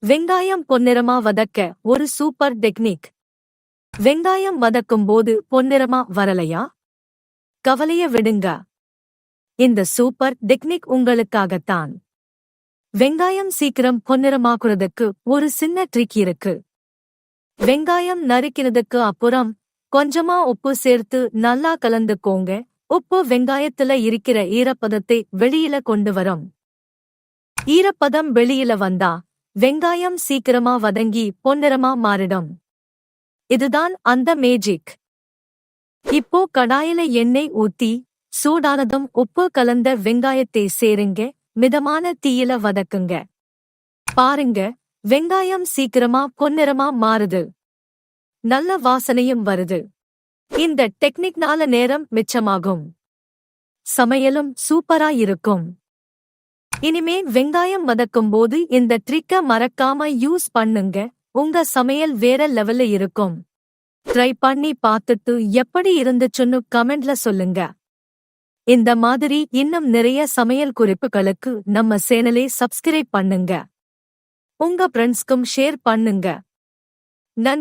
வெங்காயம் பொன்னிறமா வதக்க ஒரு சூப்பர் டெக்னிக். வெங்காயம் வதக்கும் போது பொன்னிறமா வரலையா? கவலைய விடுங்க. இந்த சூப்பர் டெக்னிக் உங்களுக்காகத்தான். வெங்காயம் சீக்கிரம் பொன்னிறமாக்குறதுக்கு ஒரு சின்ன ட்ரிக் இருக்கு. வெங்காயம் நறுக்கிறதுக்கு அப்புறம் கொஞ்சமா உப்பு சேர்த்து நல்லா கலந்துக்கோங்க. உப்பு வெங்காயத்துல இருக்கிற ஈரப்பதத்தை வெளியில கொண்டு வரும். ஈரப்பதம் வெளியில வந்தா வெங்காயம் சீக்கிரமா வதங்கி பொன்னிறமா மாறிடும். இதுதான் அந்த மேஜிக். இப்போ கடாயில எண்ணெய் ஊத்தி சூடானதும் உப்பு கலந்த வெங்காயத்தை சேருங்க. மிதமான தீயில வதக்குங்க. பாருங்க, வெங்காயம் சீக்கிரமா பொன்னிறமா மாறுது. நல்ல வாசனையும் வருது. இந்த டெக்னிக்னால நேரம் மிச்சமாகும். சமையலும் சூப்பரா இருக்கும். இனிமே வெங்காயம் வதக்கும்போது இந்த ட்ரிக்க மறக்காம யூஸ் பண்ணுங்க. உங்க சமையல் வேற லெவல்ல இருக்கும். ட்ரை பண்ணி பார்த்துட்டு எப்படி இருந்துச்சுன்னு கமெண்ட்ல சொல்லுங்க. இந்த மாதிரி இன்னும் நிறைய சமையல் குறிப்புகளுக்கு நம்ம சேனலை சப்ஸ்கிரைப் பண்ணுங்க. உங்க ஃப்ரெண்ட்ஸ்க்கும் ஷேர் பண்ணுங்க. நன்றி.